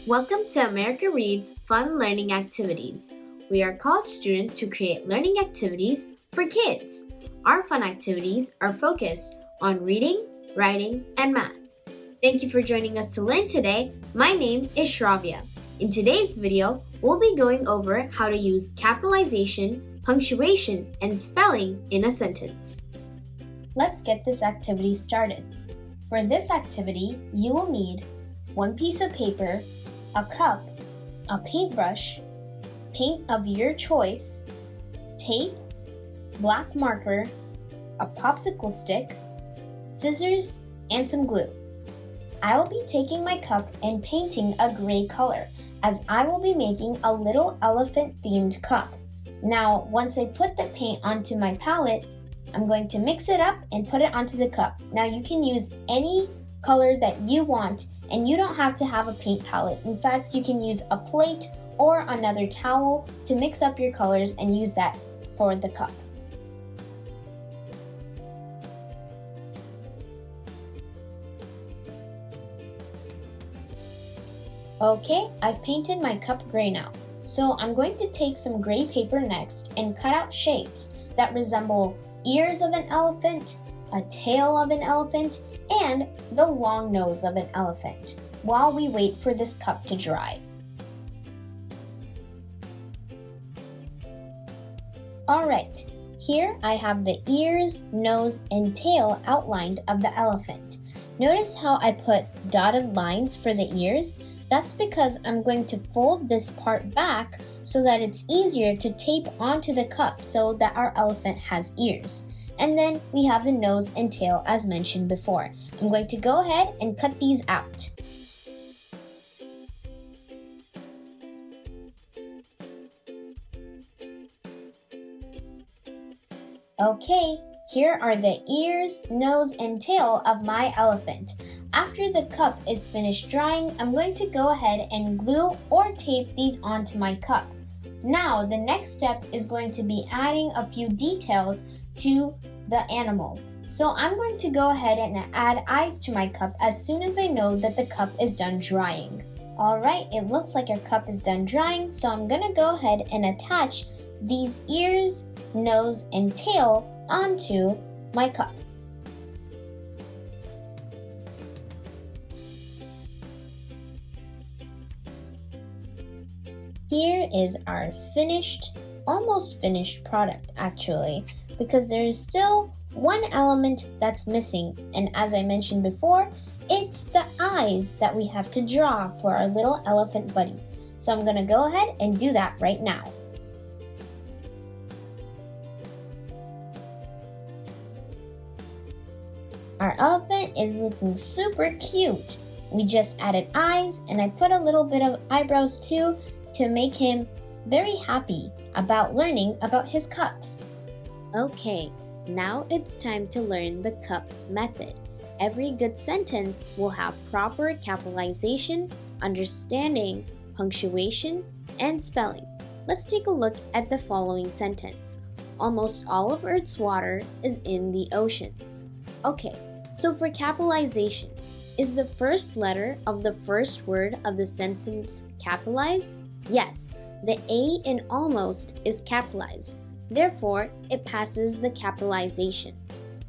Welcome to America Reads Fun Learning Activities. We are college students who create learning activities for kids. Our fun activities are focused on reading, writing, and math. Thank you for joining us to learn today. My name is Shravya. In today's video, we'll be going over how to use capitalization, punctuation, and spelling in a sentence. Let's get this activity started. For this activity, you will need one piece of paper, a cup, a paintbrush, paint of your choice, tape, black marker, a popsicle stick, scissors, and some glue. I will be taking my cup and painting a gray color, as I will be making a little elephant-themed cup. Now, once I put the paint onto my palette, I'm going to mix it up and put it onto the cup. Now you can use any color that you want, and you don't have to have a paint palette. In fact, you can use a plate or another towel to mix up your colors and use that for the cup. Okay, I've painted my cup gray now. So I'm going to take some gray paper next and cut out shapes that resemble ears of an elephant, a tail of an elephant, and the long nose of an elephant while we wait for this cup to dry. Alright, here I have the ears, nose, and tail outlined of the elephant. Notice how I put dotted lines for the ears? That's because I'm going to fold this part back so that it's easier to tape onto the cup so that our elephant has ears. And then we have the nose and tail as mentioned before. I'm going to go ahead and cut these out. Okay, here are the ears, nose, and tail of my elephant. After the cup is finished drying, I'm going to go ahead and glue or tape these onto my cup. Now, the next step is going to be adding a few details to the animal. So I'm going to go ahead and add eyes to my cup as soon as I know that the cup is done drying. Alright, it looks like our cup is done drying, so I'm going to go ahead and attach these ears, nose, and tail onto my cup. Here is our almost finished product actually, because there is still one element that's missing, and as I mentioned before, it's the eyes that we have to draw for our little elephant buddy. So I'm gonna go ahead and do that right now. Our elephant is looking super cute. We just added eyes, and I put a little bit of eyebrows too to make him very happy about learning about his cups. Okay, now it's time to learn the cups method. Every good sentence will have proper capitalization, understanding, punctuation, and spelling. Let's take a look at the following sentence. Almost all of Earth's water is in the oceans. Okay, so for capitalization, is the first letter of the first word of the sentence capitalized? Yes, the A in almost is capitalized. Therefore, it passes the capitalization.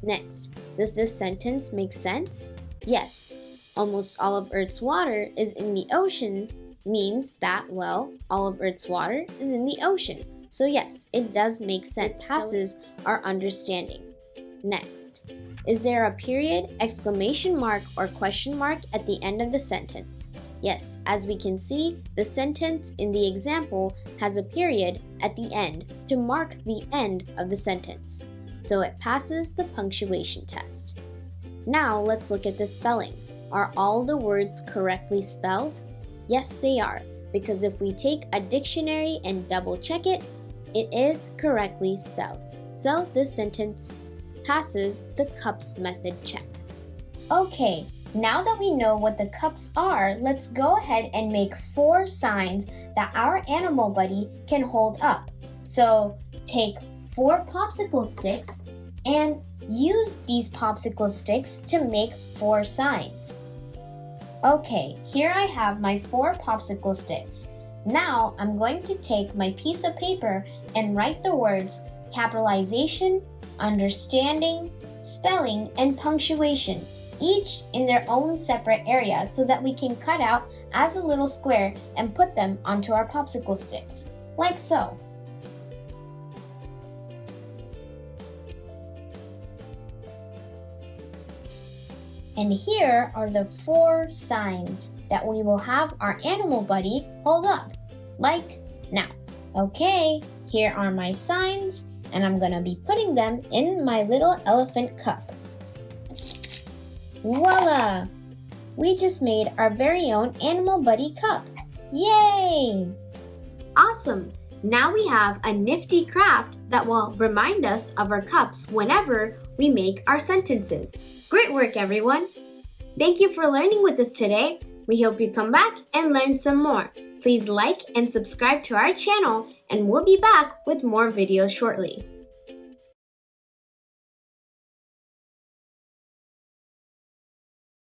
Next, does this sentence make sense? Yes, almost all of Earth's water is in the ocean means that, well, all of Earth's water is in the ocean. So yes, it does make sense. It passes our understanding. Next, is there a period, exclamation mark, or question mark at the end of the sentence? Yes, as we can see, the sentence in the example has a period at the end to mark the end of the sentence. So it passes the punctuation test. Now let's look at the spelling. Are all the words correctly spelled? Yes, they are, because if we take a dictionary and double check it, it is correctly spelled. So this sentence passes the cups method check. Okay, now that we know what the cups are, let's go ahead and make 4 signs that our animal buddy can hold up. So take 4 popsicle sticks and use these popsicle sticks to make 4 signs. Okay, here I have my 4 popsicle sticks. Now I'm going to take my piece of paper and write the words capitalization, understanding, spelling, and punctuation, each in their own separate area so that we can cut out as a little square and put them onto our popsicle sticks, like so. And here are the 4 signs that we will have our animal buddy hold up, like now. Okay, here are my signs, and I'm gonna be putting them in my little elephant cup. Voila! We just made our very own animal buddy cup. Yay! Awesome! Now we have a nifty craft that will remind us of our cups whenever we make our sentences. Great work, everyone! Thank you for learning with us today. We hope you come back and learn some more. Please like and subscribe to our channel, and we'll be back with more videos shortly.